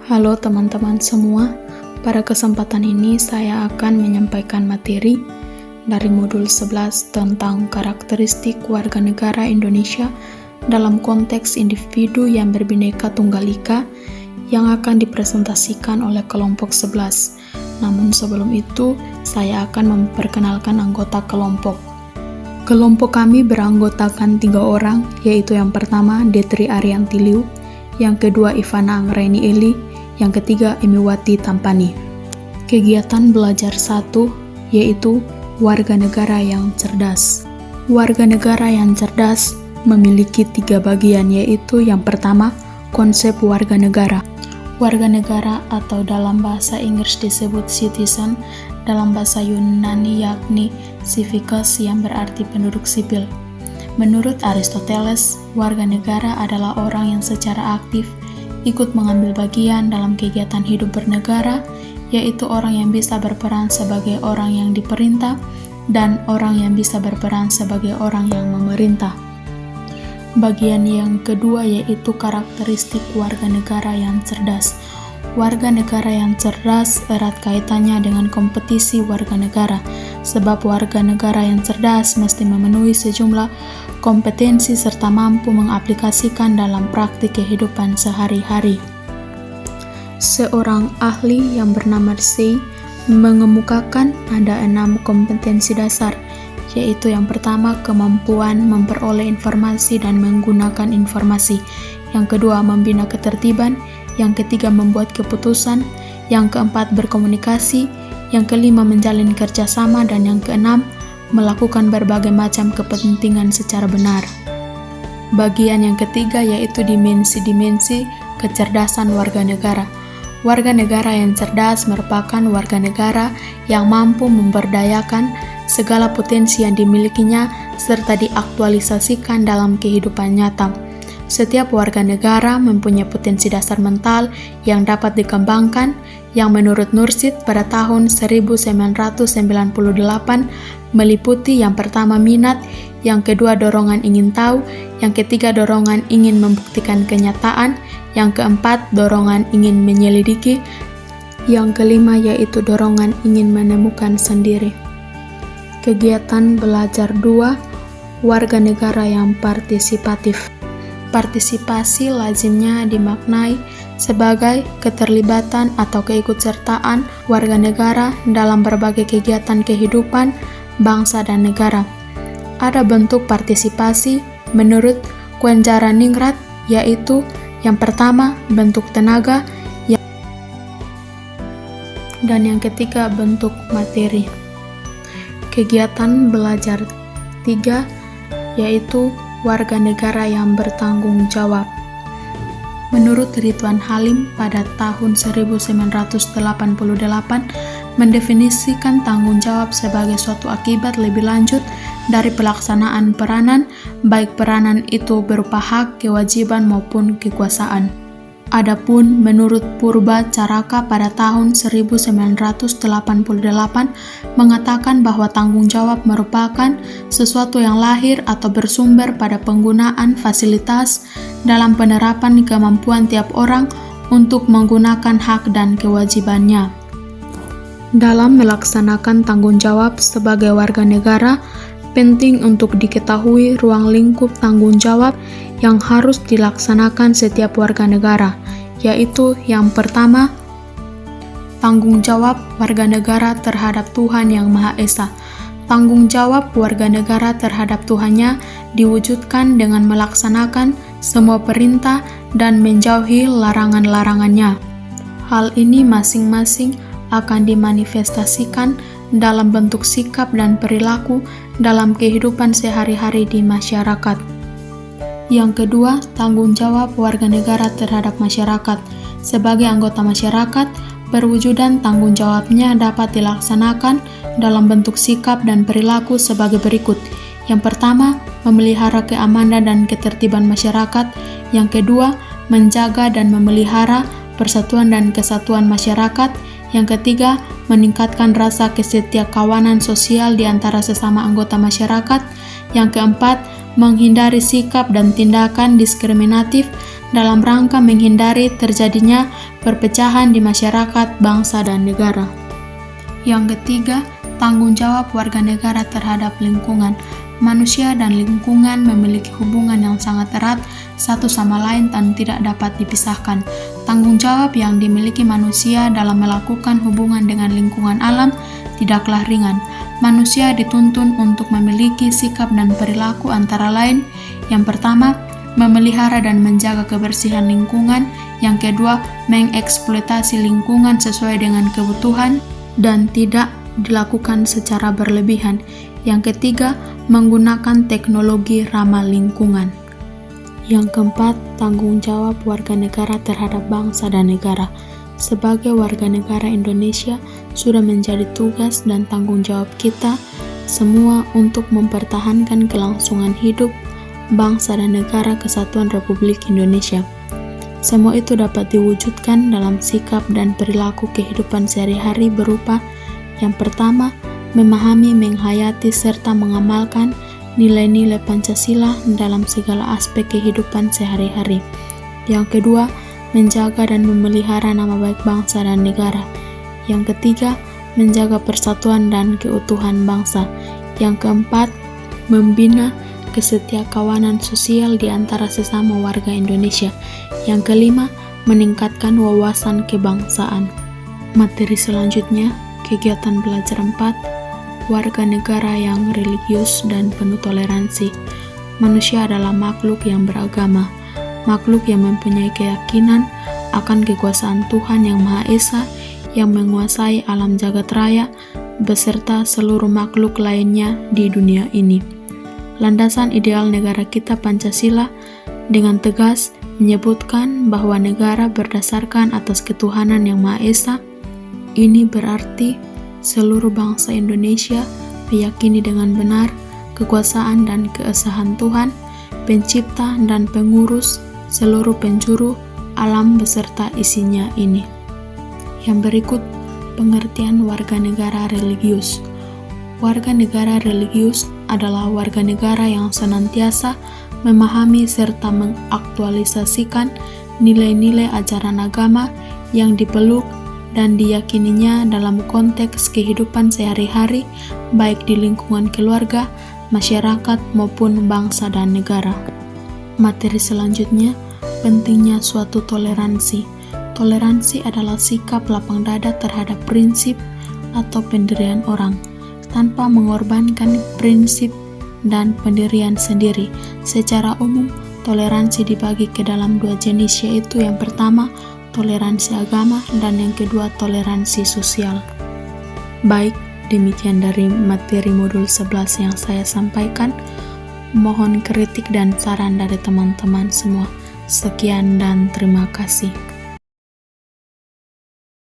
Halo teman-teman semua, pada kesempatan ini saya akan menyampaikan materi dari modul 11 tentang karakteristik warga negara Indonesia dalam konteks individu yang berbineka tunggal ika yang akan dipresentasikan oleh kelompok 11. Namun sebelum itu, saya akan memperkenalkan anggota kelompok. Kelompok kami beranggotakan 3 orang, yaitu yang pertama Detri Arianti Liu, yang kedua Ivana Anggraini Eli, yang ketiga Emiwati Tampani. Kegiatan belajar 1 yaitu warga negara yang cerdas. Warga negara yang cerdas memiliki 3 bagian, yaitu yang pertama konsep warga negara. Warga negara atau dalam bahasa Inggris disebut citizen, dalam bahasa Yunani yakni civikus yang berarti penduduk sipil. Menurut Aristoteles, warga negara adalah orang yang secara aktif ikut mengambil bagian dalam kegiatan hidup bernegara, yaitu orang yang bisa berperan sebagai orang yang diperintah dan orang yang bisa berperan sebagai orang yang memerintah. Bagian yang kedua yaitu karakteristik warga negara yang cerdas. Warga negara yang cerdas erat kaitannya dengan kompetisi warga negara, sebab warga negara yang cerdas mesti memenuhi sejumlah kompetensi serta mampu mengaplikasikan dalam praktik kehidupan sehari-hari. Seorang ahli yang bernama Say mengemukakan ada 6 kompetensi dasar, yaitu yang pertama kemampuan memperoleh informasi dan menggunakan informasi, yang kedua membina ketertiban, yang ketiga membuat keputusan, yang keempat berkomunikasi, yang kelima menjalin kerjasama, dan yang keenam melakukan berbagai macam kepentingan secara benar. Bagian yang ketiga yaitu dimensi-dimensi kecerdasan warga negara. Warga negara yang cerdas merupakan warga negara yang mampu memberdayakan segala potensi yang dimilikinya serta diaktualisasikan dalam kehidupan nyata. Setiap warga negara mempunyai potensi dasar mental yang dapat dikembangkan, yang menurut Nursid pada tahun 1998 meliputi yang pertama minat, yang kedua dorongan ingin tahu, yang ketiga dorongan ingin membuktikan kenyataan, yang keempat dorongan ingin menyelidiki, yang kelima yaitu dorongan ingin menemukan sendiri. Kegiatan belajar 2, warga negara yang partisipatif. Partisipasi lazimnya dimaknai sebagai keterlibatan atau keikutsertaan warga negara dalam berbagai kegiatan kehidupan bangsa dan negara. Ada bentuk partisipasi menurut Kwenjaraningrat, yaitu yang pertama bentuk tenaga, dan yang ketiga bentuk materi. Kegiatan belajar 3 yaitu warga negara yang bertanggung jawab. Menurut Ridwan Halim pada tahun 1988 mendefinisikan tanggung jawab sebagai suatu akibat lebih lanjut dari pelaksanaan peranan, baik peranan itu berupa hak, kewajiban maupun kekuasaan. Adapun menurut Purba Caraka pada tahun 1988 mengatakan bahwa tanggung jawab merupakan sesuatu yang lahir atau bersumber pada penggunaan fasilitas dalam penerapan kemampuan tiap orang untuk menggunakan hak dan kewajibannya. Dalam melaksanakan tanggung jawab sebagai warga negara, penting untuk diketahui ruang lingkup tanggung jawab yang harus dilaksanakan setiap warga negara, yaitu yang pertama, tanggung jawab warga negara terhadap Tuhan Yang Maha Esa. Tanggung jawab warga negara terhadap Tuhannya diwujudkan dengan melaksanakan semua perintah dan menjauhi larangan-larangannya. Hal ini masing-masing akan dimanifestasikan dalam bentuk sikap dan perilaku dalam kehidupan sehari-hari di masyarakat. Yang kedua, tanggung jawab warga negara terhadap masyarakat. Sebagai anggota masyarakat, perwujudan tanggung jawabnya dapat dilaksanakan dalam bentuk sikap dan perilaku sebagai berikut. Yang pertama, memelihara keamanan dan ketertiban masyarakat. Yang kedua, menjaga dan memelihara persatuan dan kesatuan masyarakat. Yang ketiga, meningkatkan rasa kesetiakawanan sosial di antara sesama anggota masyarakat. Yang keempat, menghindari sikap dan tindakan diskriminatif dalam rangka menghindari terjadinya perpecahan di masyarakat, bangsa, dan negara. Yang ketiga, tanggung jawab warga negara terhadap lingkungan. Manusia dan lingkungan memiliki hubungan yang sangat erat satu sama lain dan tidak dapat dipisahkan. Tanggung jawab yang dimiliki manusia dalam melakukan hubungan dengan lingkungan alam tidaklah ringan. Manusia dituntun untuk memiliki sikap dan perilaku antara lain. Yang pertama, memelihara dan menjaga kebersihan lingkungan. Yang kedua, mengeksploitasi lingkungan sesuai dengan kebutuhan dan tidak dilakukan secara berlebihan. Yang ketiga, menggunakan teknologi ramah lingkungan. Yang keempat, tanggung jawab warga negara terhadap bangsa dan negara. Sebagai warga negara Indonesia, sudah menjadi tugas dan tanggung jawab kita semua untuk mempertahankan kelangsungan hidup bangsa dan negara kesatuan Republik Indonesia. Semua itu dapat diwujudkan dalam sikap dan perilaku kehidupan sehari-hari berupa yang pertama, memahami, menghayati, serta mengamalkan nilai-nilai Pancasila dalam segala aspek kehidupan sehari-hari. Yang kedua, menjaga dan memelihara nama baik bangsa dan negara. Yang ketiga, menjaga persatuan dan keutuhan bangsa. Yang keempat, membina kesetiakawanan sosial di antara sesama warga Indonesia. Yang kelima, meningkatkan wawasan kebangsaan. Materi selanjutnya, kegiatan belajar 4, warga negara yang religius dan penuh toleransi. Manusia adalah makhluk yang beragama, makhluk yang mempunyai keyakinan akan kekuasaan Tuhan Yang Maha Esa yang menguasai alam jagat raya beserta seluruh makhluk lainnya di dunia ini. Landasan ideal negara kita Pancasila dengan tegas menyebutkan bahwa negara berdasarkan atas ketuhanan Yang Maha Esa. Ini berarti seluruh bangsa Indonesia meyakini dengan benar kekuasaan dan keesahan Tuhan, pencipta dan pengurus seluruh penjuru alam beserta isinya ini. Yang berikut, pengertian warga negara religius. Warga negara religius adalah warga negara yang senantiasa memahami serta mengaktualisasikan nilai-nilai ajaran agama yang dipeluk dan diyakininya dalam konteks kehidupan sehari-hari, baik di lingkungan keluarga, masyarakat, maupun bangsa dan negara. Materi selanjutnya, pentingnya suatu toleransi. Toleransi adalah sikap lapang dada terhadap prinsip atau pendirian orang, tanpa mengorbankan prinsip dan pendirian sendiri. Secara umum, toleransi dibagi ke dalam dua jenis, yaitu yang pertama, toleransi agama, dan yang kedua, toleransi sosial. Baik, demikian dari materi modul 11 yang saya sampaikan. Mohon kritik dan saran dari teman-teman semua. Sekian dan terima kasih.